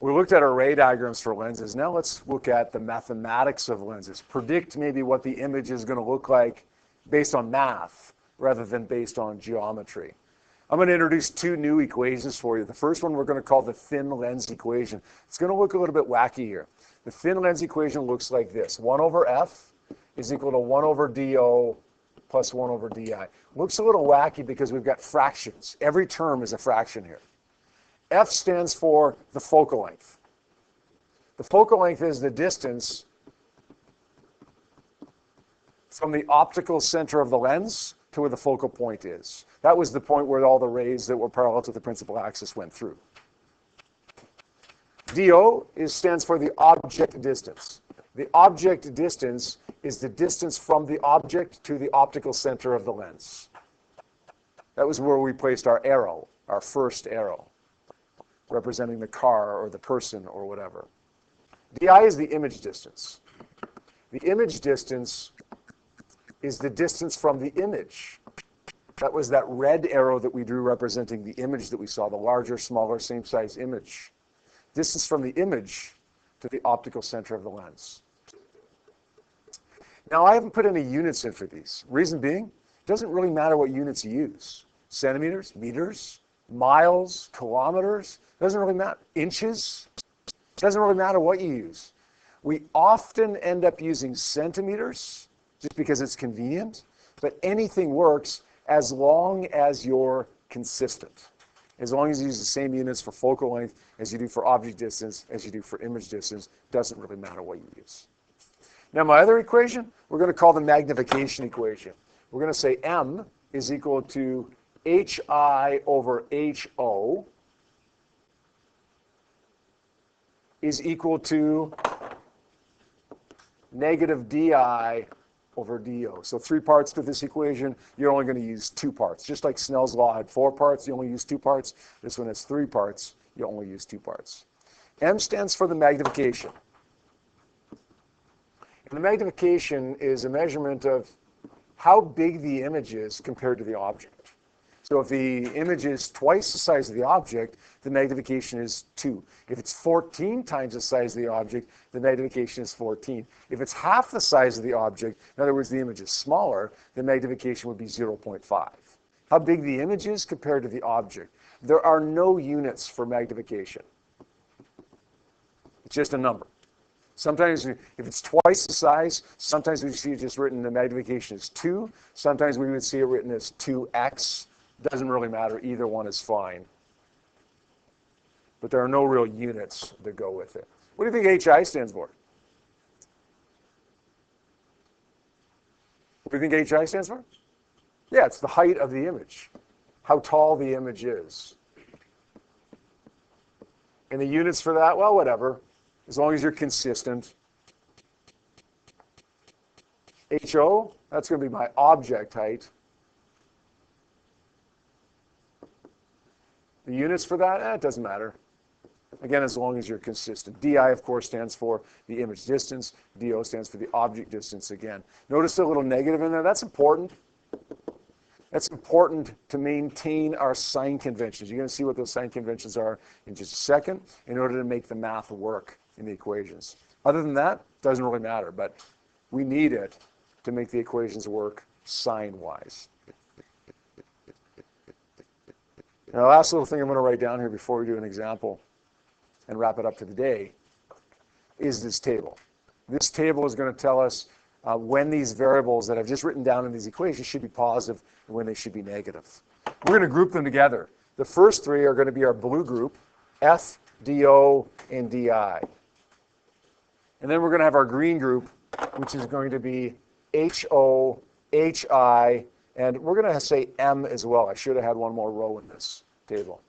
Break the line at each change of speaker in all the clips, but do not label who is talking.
We looked at array diagrams for lenses. Now let's look at the mathematics of lenses. Predict maybe what the image is going to look like based on math rather than based on geometry. I'm going to introduce two new equations for you. The first one we're going to call the thin lens equation. It's going to look a little bit wacky here. The thin lens equation looks like this. 1 over f is equal to 1 over do plus 1 over di. Looks a little wacky because we've got fractions. Every term is a fraction here. F stands for the focal length. The focal length is the distance from the optical center of the lens to where the focal point is. That was the point where all the rays that were parallel to the principal axis went through. DO stands for the object distance. The object distance is the distance from the object to the optical center of the lens. That was where we placed our arrow, our first arrow, representing the car or the person or whatever. DI is the image distance. The image distance is the distance from the image. That was that red arrow that we drew representing the image that we saw, the larger, smaller, same size image. Distance from the image to the optical center of the lens. Now, I haven't put any units in for these. Reason being, it doesn't really matter what units you use. Centimeters, meters, miles, kilometers, doesn't really matter. Inches, doesn't really matter what you use. We often end up using centimeters just because it's convenient, but anything works as long as you're consistent. As long as you use the same units for focal length as you do for object distance, as you do for image distance, doesn't really matter what you use. Now, my other equation, we're going to call the magnification equation. We're going to say M is equal to HI over HO is equal to negative DI over DO. So 3 parts to this equation, you're only going to use 2 parts. Just like Snell's law had 4 parts, you only use 2 parts. This one has 3 parts, you only use 2 parts. M stands for the magnification. And the magnification is a measurement of how big the image is compared to the object. So if the image is twice the size of the object, the magnification is 2. If it's 14 times the size of the object, the magnification is 14. If it's half the size of the object, in other words, the image is smaller, the magnification would be 0.5. How big the image is compared to the object. There are no units for magnification. It's just a number. Sometimes if it's twice the size, sometimes we see it just written, the magnification is 2. Sometimes we would see it written as 2x. Doesn't really matter. Either one is fine. But there are no real units that go with it. What do you think HI stands for? What do you think HI stands for? Yeah, it's the height of the image. How tall the image is. And the units for that, well, whatever. As long as you're consistent. HO, that's going to be my object height. The units for that, it doesn't matter. Again, as long as you're consistent. DI, of course, stands for the image distance. DO stands for the object distance again. Notice the little negative in there. That's important. That's important to maintain our sign conventions. You're going to see what those sign conventions are in just a second in order to make the math work in the equations. Other than that, it doesn't really matter, but we need it to make the equations work sign-wise. Now, the last little thing I'm going to write down here before we do an example and wrap it up for the day is this table. This table is going to tell us when these variables that I've just written down in these equations should be positive and when they should be negative. We're going to group them together. The first 3 are going to be our blue group, F, DO, and DI. And then we're going to have our green group, which is going to be HO, HI, and we're going to say M as well. I should have had one more row in this table.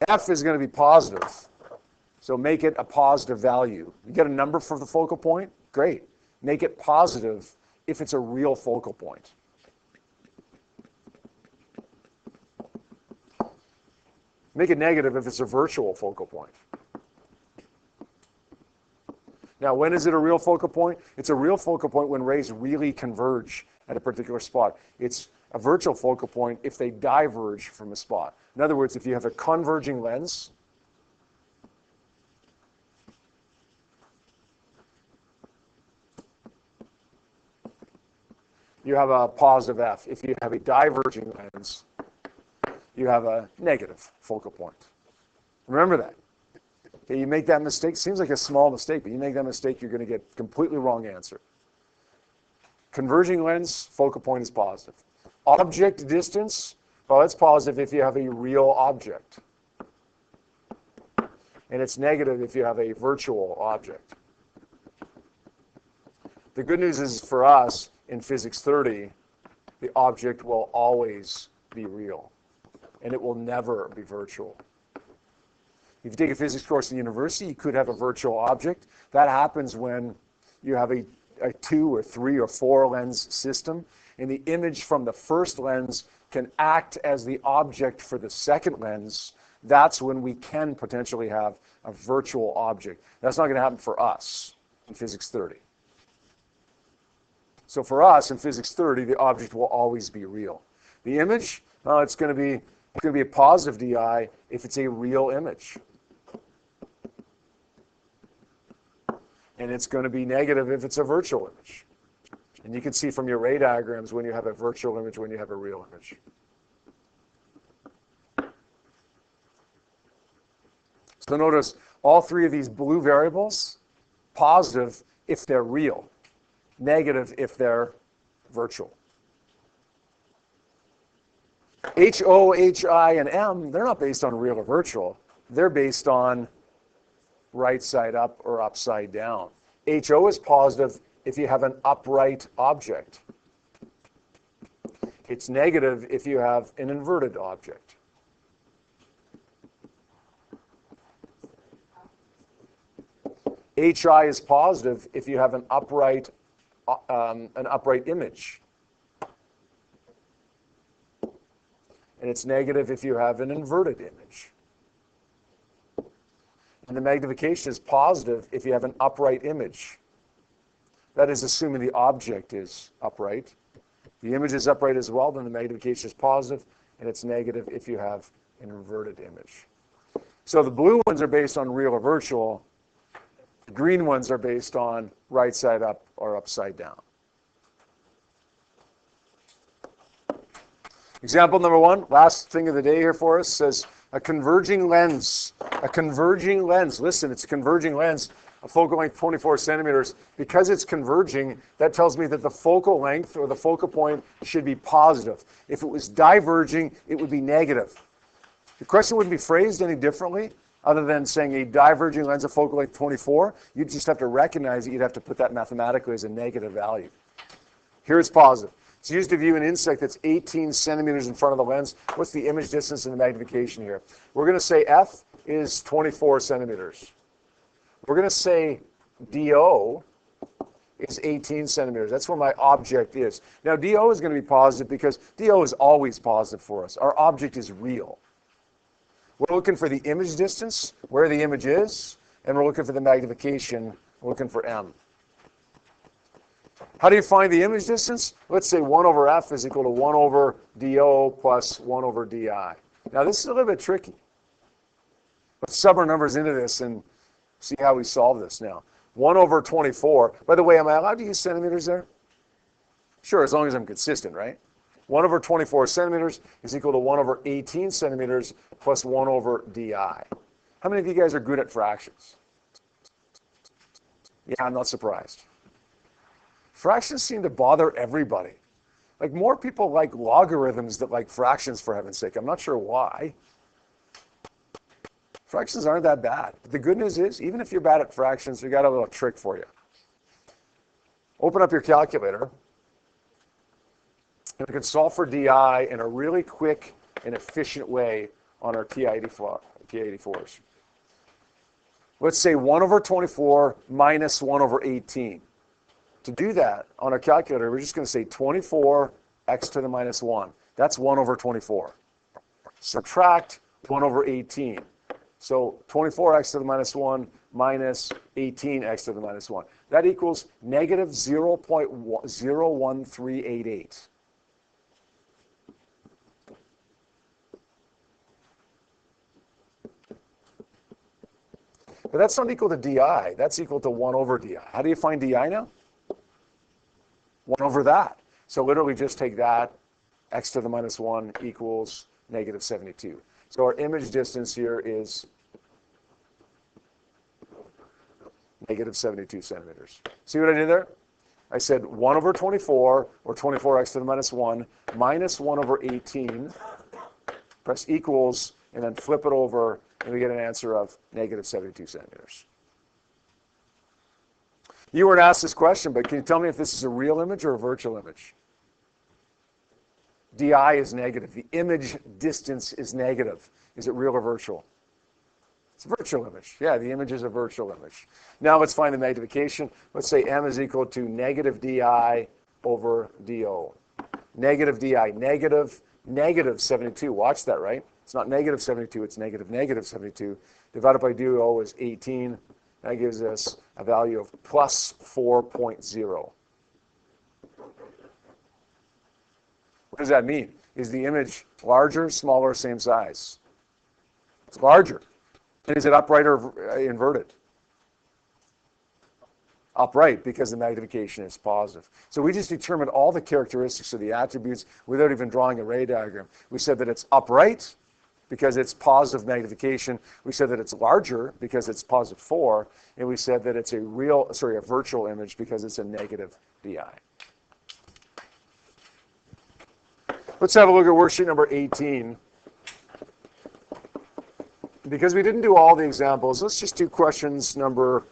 F is going to be positive, so make it a positive value. You get a number for the focal point? Great. Make it positive if it's a real focal point. Make it negative if it's a virtual focal point. Now, when is it a real focal point? It's a real focal point when rays really converge at a particular spot. It's a virtual focal point if they diverge from a spot. In other words, if you have a converging lens, you have a positive f. If you have a diverging lens, you have a negative focal point. Remember that. Okay, you make that mistake, seems like a small mistake, but you make that mistake, you're going to get a completely wrong answer. Converging lens, focal point is positive. Object distance, well, it's positive if you have a real object. And it's negative if you have a virtual object. The good news is for us, in Physics 30, the object will always be real, and it will never be virtual. If you take a physics course in university, you could have a virtual object. That happens when you have a 2 or 3 or 4 lens system, and the image from the first lens can act as the object for the second lens. That's when we can potentially have a virtual object. That's not going to happen for us in Physics 30. So for us in Physics 30, the object will always be real. The image, it's going to be a positive DI if it's a real image. And it's going to be negative if it's a virtual image. And you can see from your ray diagrams when you have a virtual image, when you have a real image. So notice all 3 of these blue variables, positive if they're real, negative if they're virtual. H, O, H, I, and M, they're not based on real or virtual. They're based on right side up or upside down. HO is positive if you have an upright object. It's negative if you have an inverted object. HI is positive if you have an upright image. And it's negative if you have an inverted image. And the magnification is positive if you have an upright image. That is assuming the object is upright. The image is upright as well, then the magnification is positive, and it's negative if you have an inverted image. So the blue ones are based on real or virtual. The green ones are based on right side up or upside down. Example number 1, last thing of the day here for us, says a converging lens. A converging lens. Listen, it's a converging lens, a focal length 24 centimeters. Because it's converging, that tells me that the focal length or the focal point should be positive. If it was diverging, it would be negative. The question wouldn't be phrased any differently other than saying a diverging lens of focal length 24. You'd just have to recognize that you'd have to put that mathematically as a negative value. Here it's positive. It's used to view an insect that's 18 centimeters in front of the lens. What's the image distance and the magnification here? We're going to say F is 24 centimeters. We're going to say DO is 18 centimeters. That's where my object is. Now, DO is going to be positive because DO is always positive for us. Our object is real. We're looking for the image distance, where the image is, and we're looking for the magnification. We're looking for M. How do you find the image distance? Let's say 1 over F is equal to 1 over DO plus 1 over DI. Now, this is a little bit tricky. Let's sub our numbers into this and see how we solve this now. 1 over 24. By the way, am I allowed to use centimeters there? Sure, as long as I'm consistent, right? 1 over 24 centimeters is equal to 1 over 18 centimeters plus 1 over DI. How many of you guys are good at fractions? Yeah, I'm not surprised. Fractions seem to bother everybody. Like, more people like logarithms than like fractions, for heaven's sake. I'm not sure why. Fractions aren't that bad. But the good news is, even if you're bad at fractions, we got a little trick for you. Open up your calculator. And we can solve for DI in a really quick and efficient way on our TI-84s. Let's say 1 over 24 minus 1 over 18. To do that on our calculator, we're just going to say 24 x to the minus 1. That's 1 over 24. Subtract 1 over 18. So 24x to the minus 1 minus 18x to the minus 1. That equals negative 0.01388. But that's not equal to di. That's equal to 1 over di. How do you find di now? 1 over that. So literally just take that, x to the minus 1 equals negative 72. So our image distance here is negative 72 centimeters. See what I did there? I said 1 over 24, or 24x to the minus 1, minus 1 over 18, press equals, and then flip it over, and we get an answer of negative 72 centimeters. You weren't asked this question, but can you tell me if this is a real image or a virtual image? di is negative. The image distance is negative. Is it real or virtual? It's a virtual image. Yeah, the image is a virtual image. Now let's find the magnification. Let's say m is equal to negative di over do. Negative di, negative 72. Watch that, right? It's not negative 72, it's negative 72. Divided by do is 18. That gives us a value of plus 4.0. What does that mean? Is the image larger, smaller, same size? It's larger. And is it upright or inverted? Upright, because the magnification is positive. So we just determined all the characteristics of the attributes without even drawing a ray diagram. We said that it's upright because it's positive magnification. We said that it's larger because it's positive 4. And we said that it's a virtual image because it's a negative di. Let's have a look at worksheet number 18. Because we didn't do all the examples, let's just do question numbers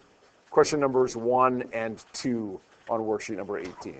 1 and 2 on worksheet number 18.